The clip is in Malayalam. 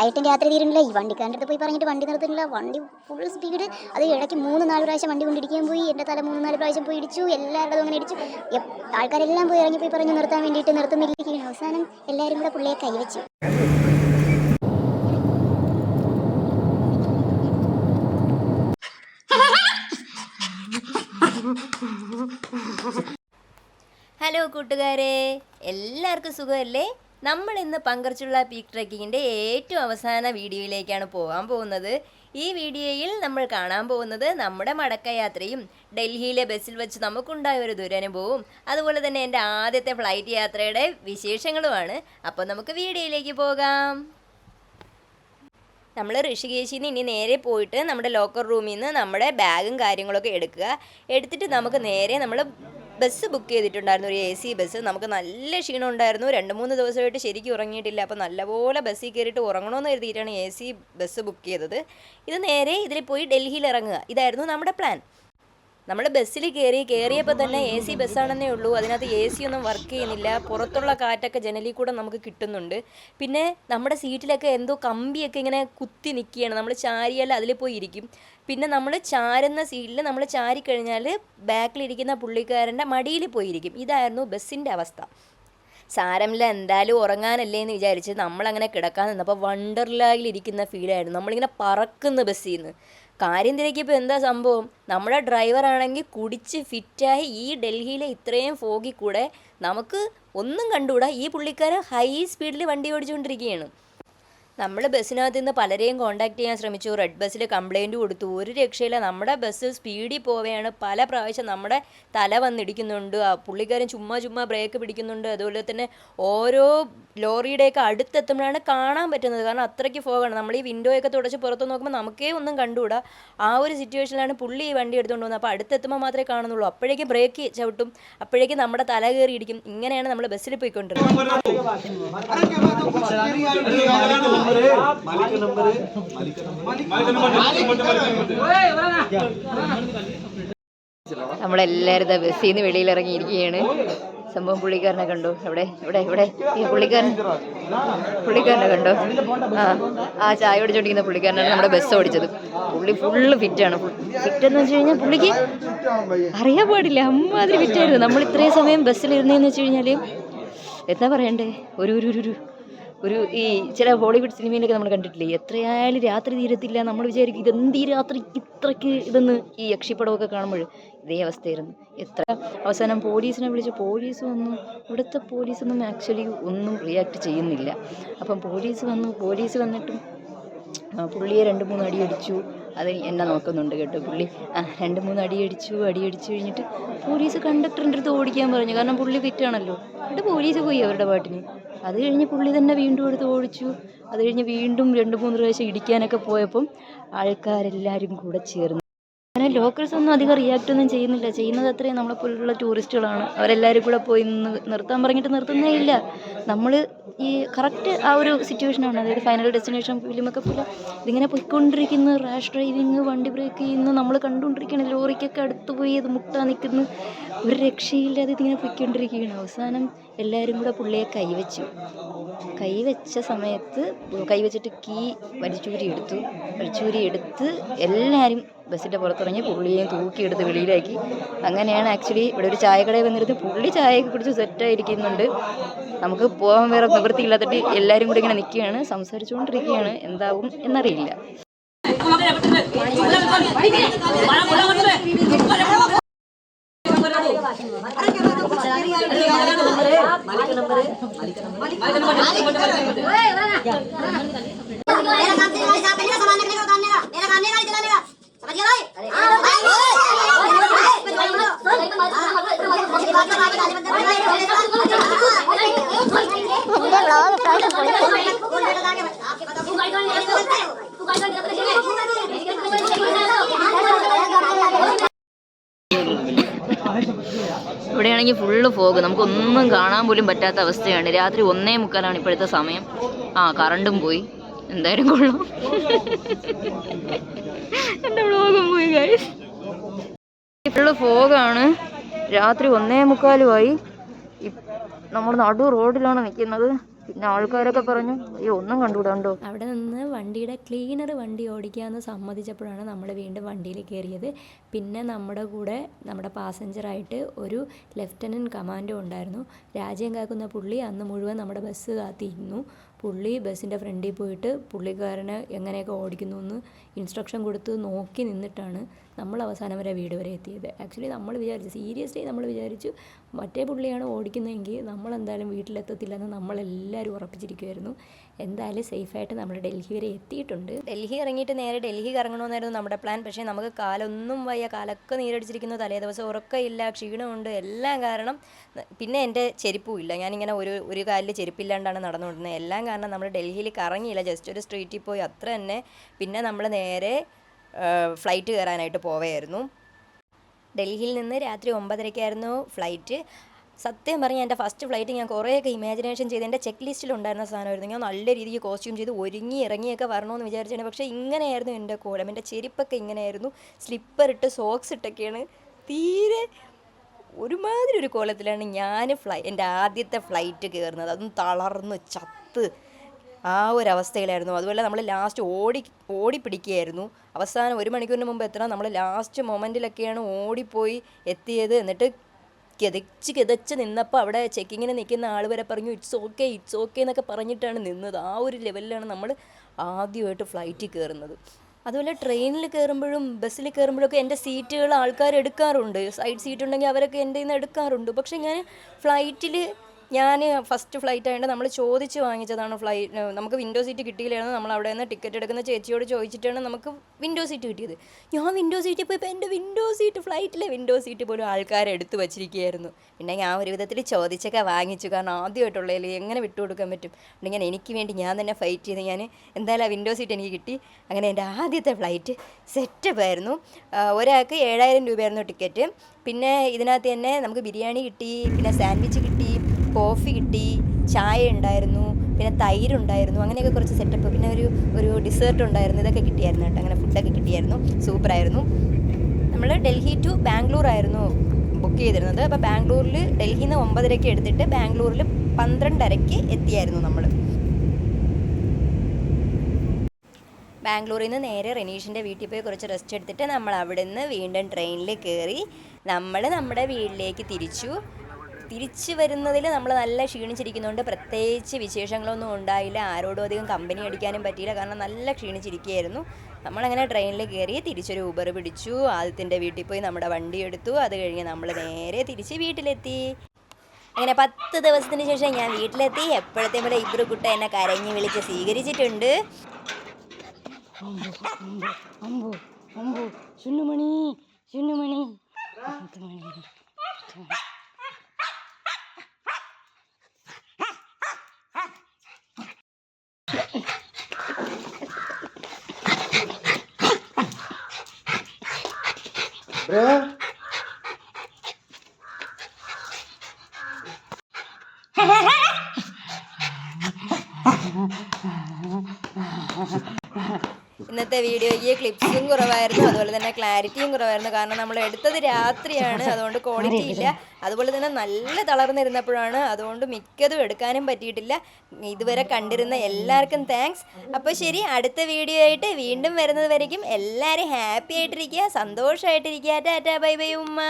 ഫ്ലൈറ്റിൻ്റെ യാത്ര തീരുന്നില്ല. ഈ വണ്ടിക്കാരൻ്റെ അടുത്ത് പോയി പറഞ്ഞിട്ട് വണ്ടി നിർത്തുന്നില്ല. വണ്ടി ഫുൾ സ്പീഡ്. അത് ഇടയ്ക്ക് 3-4 പ്രാവശ്യം വണ്ടി കൊണ്ടിടിക്കാൻ പോയി. എൻ്റെ തല 3-4 പ്രാവശ്യം പോയി ഇടിച്ചു. എല്ലാവരുടെ അങ്ങനെ ഇടിച്ചു. ആൾക്കാരെല്ലാം പോയി ഇറങ്ങി പോയി പറഞ്ഞു നിർത്താൻ വേണ്ടിയിട്ട് നിർത്തുന്നില്ല. അവസാനം എല്ലാവരും കൂടെ പുള്ളിയെ കൈവച്ചു. ഹലോ കൂട്ടുകാരെ, എല്ലാവർക്കും സുഖമല്ലേ? നമ്മൾ ഇന്ന് പങ്കർച്ചുള്ള പീക്ക് ട്രെക്കിങ്ങിൻ്റെ ഏറ്റവും അവസാന വീഡിയോയിലേക്കാണ് പോകാൻ പോകുന്നത്. ഈ വീഡിയോയിൽ നമ്മൾ കാണാൻ പോകുന്നത് നമ്മുടെ മടക്കയാത്രയും ഡൽഹിയിലെ ബസ്സിൽ വെച്ച് നമുക്കുണ്ടായ ഒരു ദുരനുഭവവും അതുപോലെ തന്നെ എൻ്റെ ആദ്യത്തെ ഫ്ലൈറ്റ് യാത്രയുടെ വിശേഷങ്ങളുമാണ്. അപ്പോൾ നമുക്ക് വീഡിയോയിലേക്ക് പോകാം. നമ്മൾ ഋഷികേശിൽ നിന്ന് ഇനി നേരെ പോയിട്ട് നമ്മുടെ ലോക്കർ റൂമിൽ നിന്ന് നമ്മുടെ ബാഗും കാര്യങ്ങളൊക്കെ എടുത്തിട്ട് നമുക്ക് നേരെ നമ്മൾ ബസ് ബുക്ക് ചെയ്തിട്ടുണ്ടായിരുന്നു, ഒരു AC ബസ്. നമുക്ക് നല്ല ക്ഷീണം ഉണ്ടായിരുന്നു. 2-3 ദിവസമായിട്ട് ശരിക്കും ഉറങ്ങിയിട്ടില്ല. അപ്പോൾ നല്ലപോലെ ബസ്സിൽ കയറിയിട്ട് ഉറങ്ങണമെന്ന് കരുതിയിട്ടാണ് AC ബസ് ബുക്ക് ചെയ്തത്. ഇത് നേരെ ഇതിൽ പോയി ഡൽഹിയിൽ ഇറങ്ങുക, ഇതായിരുന്നു നമ്മുടെ പ്ലാൻ. നമ്മൾ ബസ്സിൽ കയറിയപ്പോൾ തന്നെ AC ബസ്സാണെന്നേ ഉള്ളൂ. അതിനകത്ത് AC ഒന്നും വർക്ക് ചെയ്യുന്നില്ല. പുറത്തുള്ള കാറ്റൊക്കെ ജനലിൽ കൂടെ നമുക്ക് കിട്ടുന്നുണ്ട്. പിന്നെ നമ്മുടെ സീറ്റിലൊക്കെ എന്തോ കമ്പിയൊക്കെ ഇങ്ങനെ കുത്തി നിൽക്കുകയാണ്. നമ്മൾ ചാരിയാൽ അതിൽ പോയി ഇരിക്കും. പിന്നെ നമ്മൾ ചാരുന്ന സീറ്റിൽ നമ്മൾ ചാരിക്കഴിഞ്ഞാൽ ബാക്കിലിരിക്കുന്ന പുള്ളിക്കാരൻ്റെ മടിയിൽ പോയിരിക്കും. ഇതായിരുന്നു ബസ്സിൻ്റെ അവസ്ഥ. സാരമില്ല, എന്തായാലും ഉറങ്ങാനല്ലേ എന്ന് വിചാരിച്ച് നമ്മളങ്ങനെ കിടക്കാൻ നിന്നപ്പോൾ വണ്ടർലായിലിരിക്കുന്ന ഫീലായിരുന്നു. നമ്മളിങ്ങനെ പറക്കുന്ന ബസ്സിൽ നിന്ന്. കാര്യം തിരക്കിയപ്പോൾ എന്താ സംഭവം, നമ്മുടെ ഡ്രൈവറാണെങ്കിൽ കുടിച്ച് ഫിറ്റായി ഈ ഡൽഹിയിലെ ഇത്രയും ഫോഗിൽ കൂടെ നമുക്ക് ഒന്നും കണ്ടുകൂടാ. ഈ പുള്ളിക്കാരൻ ഹൈ സ്പീഡിൽ വണ്ടി ഓടിച്ചുകൊണ്ടിരിക്കുകയാണ്. നമ്മൾ ബസ്സിനകത്ത് നിന്ന് പലരെയും കോൺടാക്ട് ചെയ്യാൻ ശ്രമിച്ചു. റെഡ് ബസ്സിൽ കംപ്ലയിൻറ്റ് കൊടുത്തു. ഒരു രക്ഷയില്ല. നമ്മുടെ ബസ് സ്പീഡിൽ പോവുകയാണ്. പല പ്രാവശ്യം നമ്മുടെ തല വന്നിടിക്കുന്നുണ്ട്. ആ പുള്ളിക്കാരൻ ചുമ്മാ ബ്രേക്ക് പിടിക്കുന്നുണ്ട്. അതുപോലെ തന്നെ ഓരോ ലോറിയുടെയൊക്കെ അടുത്തെത്തുമ്പോഴാണ് കാണാൻ പറ്റുന്നത്. കാരണം അത്രയ്ക്ക് ഫോഗാണ്. നമ്മൾ ഈ വിൻഡോയൊക്കെ തുടച്ച് പുറത്ത് നോക്കുമ്പോൾ നമുക്കേ ഒന്നും കണ്ടുകൂടാ. ആ ഒരു സിറ്റുവേഷനിലാണ് പുള്ളി ഈ വണ്ടി എടുത്തുകൊണ്ട് പോകുന്നത്. അപ്പോൾ അടുത്തെത്തുമ്പോൾ മാത്രമേ കാണുന്നുള്ളൂ. അപ്പോഴേക്കും ബ്രേക്ക് ചവിട്ടും, അപ്പോഴേക്കും നമ്മുടെ തല കയറി ഇടിക്കും. ഇങ്ങനെയാണ് നമ്മൾ ബസ്സിൽ പോയിക്കൊണ്ടിരുന്നത്. നമ്മളെല്ലാവരും ബസ്സിൽ നിന്ന് വെളിയിലിറങ്ങിയിരിക്കുകയാണ്. സംഭവം പുള്ളിക്കാരനെ കണ്ടു. ഇവിടെ പുള്ളിക്കാരനെ കണ്ടോ? ആ ചായ ഓടിച്ചോണ്ടിരിക്കുന്ന പുള്ളിക്കാരനാണ് നമ്മുടെ ബസ് ഓടിച്ചത്. പുള്ളി ഫുള്ള് ഫിറ്റാണ്. ഫിറ്റെന്ന് വെച്ച് കഴിഞ്ഞാൽ പുള്ളിക്ക് അറിയാൻ പാടില്ല, അമ്മാതിരി ഫിറ്റായിരുന്നു. നമ്മൾ ഇത്രയും സമയം ബസ്സിലിരുന്നതെന്ന് വെച്ച് കഴിഞ്ഞാൽ എന്താ പറയണ്ടേ, ഒരു ഈ ചില ഹോളിവുഡ് സിനിമയിലൊക്കെ നമ്മൾ കണ്ടിട്ടില്ലേ, എത്രയായാലും രാത്രി തീരത്തില്ല. നമ്മൾ വിചാരിക്കും ഇതെന്ത് ഈ രാത്രി ഇത്രയ്ക്ക് ഇതെന്ന്. ഈ യക്ഷിപ്പടമൊക്കെ കാണുമ്പോൾ ഇതേ അവസ്ഥയായിരുന്നു. അവസാനം പോലീസിനെ വിളിച്ച് പോലീസ് വന്നു. ഇവിടുത്തെ പോലീസൊന്നും ആക്ച്വലി ഒന്നും റിയാക്ട് ചെയ്യുന്നില്ല. അപ്പം പോലീസ് വന്നിട്ടും പുള്ളിയെ 2-3 അടി അടിച്ചു. അത് എന്നെ നോക്കുന്നുണ്ട് കേട്ടോ പുള്ളി. 2-3 അടി അടിച്ചു കഴിഞ്ഞിട്ട് പോലീസ് കണ്ടക്ടറിൻ്റെ അടുത്ത് ഓടിക്കാൻ പറഞ്ഞു. കാരണം പുള്ളി ഫിറ്റാണല്ലോ. എന്നിട്ട് പോലീസ് പോയി അവരുടെ പാട്ടിന്. അത് കഴിഞ്ഞ് പുള്ളി തന്നെ വീണ്ടും എടുത്ത് ഓടിച്ചു. അത് കഴിഞ്ഞ് വീണ്ടും 2-3 പ്രാവശ്യം ഇടിക്കാനൊക്കെ പോയപ്പം ആൾക്കാരെല്ലാവരും കൂടെ ചേർന്ന്. അങ്ങനെ ലോക്കൽസ് ഒന്നും അധികം റിയാക്ട് ഒന്നും ചെയ്യുന്നില്ല. ചെയ്യുന്നത് അത്രയും നമ്മളെപ്പോലുള്ള ടൂറിസ്റ്റുകളാണ്. അവരെല്ലാവരും കൂടെ പോയി നിർത്താൻ പറഞ്ഞിട്ട് നിർത്തുന്നേ ഇല്ല. നമ്മൾ ഈ കറക്റ്റ് ആ ഒരു സിറ്റുവേഷനാണ്, അതായത് ഫൈനൽ ഡെസ്റ്റിനേഷൻ ഫിലിമൊക്കെ പോലെ ഇതിങ്ങനെ പോയിക്കൊണ്ടിരിക്കുന്നു. റാഷ് ഡ്രൈവിങ്, വണ്ടി ബ്രേക്ക് ചെയ്യുന്നു, നമ്മൾ കണ്ടുകൊണ്ടിരിക്കുകയാണ്. ലോറിക്കൊക്കെ അടുത്ത് പോയി അത് മുട്ടാൻ നിൽക്കുന്നു. ഒരു രക്ഷയില്ലാതെ ഇതിങ്ങനെ പോയിക്കൊണ്ടിരിക്കുകയാണ്. അവസാനം എല്ലാവരും കൂടെ പുള്ളിയെ കൈവച്ച സമയത്ത് കൈവച്ചിട്ട് കീ വലിച്ചൂരി എടുത്ത് എല്ലാവരും ബസ്സിൻ്റെ പുറത്തിറങ്ങി പുള്ളിയെയും തൂക്കിയെടുത്ത് വെളിയിലാക്കി. അങ്ങനെയാണ് ആക്ച്വലി ഇവിടെ ഒരു ചായക്കടയിൽ വന്നിരുന്ന് പുള്ളി ചായയൊക്കെ കുടിച്ച് സെറ്റായിരിക്കുന്നുണ്ട്. നമുക്ക് പോകാൻ വേറെ നിവൃത്തിയില്ലാത്തിട്ട് എല്ലാവരും കൂടി ഇങ്ങനെ നിൽക്കുകയാണ്, സംസാരിച്ചുകൊണ്ടിരിക്കുകയാണ്. എന്താവും എന്നറിയില്ല. ഇവിടെയാണെങ്കിൽ ഫുള്ള് ഫോഗ്, നമുക്കൊന്നും കാണാൻ പോലും പറ്റാത്ത അവസ്ഥയാണ്. രാത്രി 1:45 ഇപ്പോഴത്തെ സമയം. കറണ്ടും പോയി. എന്തായാലും കൊള്ളാം. എൻ്റെ വ്ളോഗും പോയി ഗൈസ്. ഫുള്ള് ഫോഗാണ്. രാത്രി 1:45 നമ്മൾ നടു റോഡിലാണ് നിൽക്കുന്നത്. പിന്നെ ആൾക്കാരൊക്കെ പറഞ്ഞു അയ്യോ ഒന്നും കണ്ടുകൂടാണ്ടോ. അവിടെ നിന്ന് വണ്ടിയുടെ ക്ലീനർ വണ്ടി ഓടിക്കാമെന്ന് സമ്മതിച്ചപ്പോഴാണ് നമ്മൾ വീണ്ടും വണ്ടിയിൽ കയറിയത്. പിന്നെ നമ്മുടെ കൂടെ നമ്മുടെ പാസഞ്ചറായിട്ട് ഒരു ലെഫ്റ്റനൻറ്റ് കമാൻഡോ ഉണ്ടായിരുന്നു. രാജ്യം കാക്കുന്ന പുള്ളി അന്ന് മുഴുവൻ നമ്മുടെ ബസ് കാത്തിരുന്നു. പുള്ളി ബസ്സിൻ്റെ ഫ്രണ്ടിൽ പോയിട്ട് പുള്ളിക്കാരനെ എങ്ങനെയൊക്കെ ഓടിക്കുന്നു എന്ന് ഇൻസ്ട്രക്ഷൻ കൊടുത്ത് നോക്കി നിന്നിട്ടാണ് നമ്മൾ അവസാനം വരെ വീട് വരെ എത്തിയത്. ആക്ച്വലി നമ്മൾ സീരിയസ്ലി നമ്മൾ വിചാരിച്ചു മറ്റേ പുള്ളിയാണ് ഓടിക്കുന്നതെങ്കിൽ നമ്മളെന്തായാലും വീട്ടിലെത്തത്തില്ലെന്ന് നമ്മളെല്ലാവരും ഉറപ്പിച്ചിരിക്കുമായിരുന്നു. എന്തായാലും സേഫായിട്ട് നമ്മൾ ഡൽഹി വരെ എത്തിയിട്ടുണ്ട്. ഡൽഹി ഇറങ്ങിയിട്ട് നേരെ ഡൽഹി കറങ്ങണമെന്നായിരുന്നു നമ്മുടെ പ്ലാൻ. പക്ഷേ നമുക്ക് കാലൊന്നും വയ്യ, കാലൊക്കെ നീരടിച്ചിരിക്കുന്നു, തലേ ദിവസം ഉറക്കമില്ല, ക്ഷീണമുണ്ട്, എല്ലാം കാരണം. പിന്നെ എൻ്റെ ചെരുപ്പും ഇല്ല, ഞാനിങ്ങനെ ഒരു കാലിൽ ചെരുപ്പില്ലാണ്ടാണ് നടന്നുകൊണ്ടിരുന്നത്. എല്ലാം കാരണം നമ്മൾ ഡൽഹിയിൽ കറങ്ങിയില്ല, ജസ്റ്റ് ഒരു സ്ട്രീറ്റിൽ പോയി അത്ര തന്നെ. പിന്നെ നമ്മൾ നേരെ ഫ്ലൈറ്റ് കയറാനായിട്ട് പോവുകയായിരുന്നു. ഡൽഹിയിൽ നിന്ന് രാത്രി 9:30-ക്കായിരുന്നു ഫ്ലൈറ്റ്. സത്യം പറഞ്ഞാൽ എൻ്റെ ഫസ്റ്റ് ഫ്ലൈറ്റ് ഞാൻ കുറേയൊക്കെ ഇമാജിനേഷൻ ചെയ്ത് എൻ്റെ ചെക്ക് ലിസ്റ്റിലുണ്ടായിരുന്ന സാധനമായിരുന്നു. ഞാൻ നല്ല രീതിക്ക് കോസ്റ്റ്യൂം ചെയ്ത് ഒരുങ്ങി ഇറങ്ങിയൊക്കെ വരണമെന്ന് വിചാരിച്ചാണ്. പക്ഷേ ഇങ്ങനെയായിരുന്നു എൻ്റെ കോലം. എൻ്റെ ചെരുപ്പൊക്കെ ഇങ്ങനെയായിരുന്നു, സ്ലിപ്പർ ഇട്ട് സോക്സ് ഇട്ടൊക്കെയാണ്. തീരെ ഒരുമാതിരി ഒരു കോലത്തിലാണ് ഞാൻ എൻ്റെ ആദ്യത്തെ ഫ്ലൈറ്റ് കയറുന്നത്. അതും തളർന്ന് ചത്ത് ആ ഒരു അവസ്ഥയിലായിരുന്നു. അതുപോലെ നമ്മൾ ലാസ്റ്റ് ഓടിപ്പിടിക്കുകയായിരുന്നു. അവസാനം 1 മണിക്കൂറിന് മുമ്പ് എത്തണം, നമ്മൾ ലാസ്റ്റ് മൊമെൻറ്റിലൊക്കെയാണ് ഓടിപ്പോയി എത്തിയത്. എന്നിട്ട് കിതച്ച് നിന്നപ്പോൾ അവിടെ ചെക്കിങ്ങിന് നിൽക്കുന്ന ആൾ വരെ പറഞ്ഞു ഇറ്റ്സ് ഓക്കെ എന്നൊക്കെ പറഞ്ഞിട്ടാണ് നിന്നത്. ആ ഒരു ലെവലിലാണ് നമ്മൾ ആദ്യമായിട്ട് ഫ്ലൈറ്റിൽ കയറുന്നത്. അതുപോലെ ട്രെയിനിൽ കയറുമ്പോഴും ബസ്സിൽ കയറുമ്പോഴൊക്കെ എൻ്റെ സീറ്റുകൾ ആൾക്കാർ എടുക്കാറുണ്ട്. സൈഡ് സീറ്റ് ഉണ്ടെങ്കിൽ അവരൊക്കെ എൻ്റെ നിന്ന് എടുക്കാറുണ്ട്. പക്ഷേ ഞാൻ ഫസ്റ്റ് ഫ്ലൈറ്റ് ആയതുകൊണ്ട് നമ്മൾ ചോദിച്ച് വാങ്ങിച്ചതാണ് ഫ്ലൈറ്റ്. നമുക്ക് വിൻഡോ സീറ്റ് കിട്ടിയില്ലായിരുന്നു. നമ്മൾ അവിടെ നിന്ന് ടിക്കറ്റ് എടുക്കുന്ന ചേച്ചിയോട് ചോദിച്ചിട്ടാണ് നമുക്ക് വിൻഡോ സീറ്റ് കിട്ടിയത്. ഞാൻ വിൻഡോ സീറ്റിൽ പോയപ്പോൾ എൻ്റെ ഫ്ലൈറ്റിലെ വിൻഡോ സീറ്റ് പോലും ആൾക്കാരെടുത്ത് വച്ചിരിക്കുകയായിരുന്നു. പിന്നെ ഞാൻ ഒരു വിധത്തിൽ ചോദിച്ചൊക്കെ വാങ്ങിച്ചു, കാരണം ആദ്യമായിട്ടുള്ളതിൽ എങ്ങനെ വിട്ടുകൊടുക്കാൻ പറ്റും. അല്ലെങ്കിൽ എനിക്ക് വേണ്ടി ഞാൻ തന്നെ ഫൈറ്റ് ചെയ്ത് ഞാൻ എന്തായാലും ആ വിൻഡോ സീറ്റ് എനിക്ക് കിട്ടി. അങ്ങനെ എൻ്റെ ആദ്യത്തെ ഫ്ലൈറ്റ് സെറ്റപ്പ് ആയിരുന്നു. ഒരാൾക്ക് 7000 രൂപയായിരുന്നു ടിക്കറ്റ്. പിന്നെ ഇതിനകത്ത് തന്നെ നമുക്ക് ബിരിയാണി കിട്ടി, പിന്നെ സാൻഡ്വിച്ച് കിട്ടി, കോഫി കിട്ടി, ചായ ഉണ്ടായിരുന്നു, പിന്നെ തൈരുണ്ടായിരുന്നു, അങ്ങനെയൊക്കെ കുറച്ച് സെറ്റപ്പ്. പിന്നെ ഒരു ഡിസേർട്ട് ഉണ്ടായിരുന്നു. ഇതൊക്കെ കിട്ടിയായിരുന്നു കേട്ടോ. അങ്ങനെ ഫുഡൊക്കെ കിട്ടിയായിരുന്നു, സൂപ്പറായിരുന്നു. നമ്മൾ ഡൽഹി ടു ബാംഗ്ലൂർ ആയിരുന്നു ബുക്ക് ചെയ്തിരുന്നത്. അപ്പോൾ ഡൽഹിയിൽ നിന്ന് 9:30-ക്ക് എടുത്തിട്ട് ബാംഗ്ലൂരിൽ 12:30-ക്ക് എത്തിയായിരുന്നു നമ്മൾ. ബാംഗ്ലൂരിൽ നിന്ന് നേരെ റെനീഷിൻ്റെ വീട്ടിൽ പോയി കുറച്ച് റെസ്റ്റ് എടുത്തിട്ട് നമ്മൾ അവിടെ നിന്ന് വീണ്ടും ട്രെയിനിൽ കയറി നമ്മൾ നമ്മുടെ വീട്ടിലേക്ക് തിരിച്ചു വരുന്നതിൽ നമ്മൾ നല്ല ക്ഷീണിച്ചിരിക്കുന്നതുകൊണ്ട് പ്രത്യേകിച്ച് വിശേഷങ്ങളൊന്നും ഉണ്ടായില്ല. ആരോടും അധികം കമ്പനി അടിക്കാനും പറ്റിയില്ല, കാരണം നല്ല ക്ഷീണിച്ചിരിക്കുകയായിരുന്നു. നമ്മളങ്ങനെ ട്രെയിനിൽ കയറി തിരിച്ചൊരു ഊബർ പിടിച്ചു, ആദിത്യൻ്റെ വീട്ടിൽ പോയി നമ്മുടെ വണ്ടി എടുത്തു. അത് കഴിഞ്ഞ് നമ്മൾ നേരെ തിരിച്ച് വീട്ടിലെത്തി. അങ്ങനെ 10 ദിവസത്തിന് ശേഷം ഞാൻ വീട്ടിലെത്തി. എപ്പോഴത്തെ പോലെ ഇബ്രുക്കുട്ട എന്നെ കരഞ്ഞ് വിളിച്ച് സ്വീകരിച്ചിട്ടുണ്ട്. ഇന്നത്തെ വീഡിയോയ്ക്ക് ക്ലിപ്സും കുറവായിരുന്നു, അതുപോലെ തന്നെ ക്ലാരിറ്റിയും കുറവായിരുന്നു. കാരണം നമ്മൾ എടുത്തത് രാത്രിയാണ്, അതുകൊണ്ട് ക്വാളിറ്റി ഇല്ല. അതുപോലെ തന്നെ നല്ല തളർന്നിരുന്നപ്പോഴാണ്, അതുകൊണ്ട് മിക്കതും എടുക്കാനും പറ്റിയിട്ടില്ല. ഇതുവരെ കണ്ടിരുന്ന എല്ലാവർക്കും താങ്ക്സ്. അപ്പോൾ ശരി, അടുത്ത വീഡിയോ ആയിട്ട് വീണ്ടും വരുന്നത് വരയ്ക്കും എല്ലാവരും ഹാപ്പി ആയിട്ടിരിക്കുക, സന്തോഷമായിട്ടിരിക്കുക. ടാറ്റാ ബൈ ബൈ ഉമ്മ.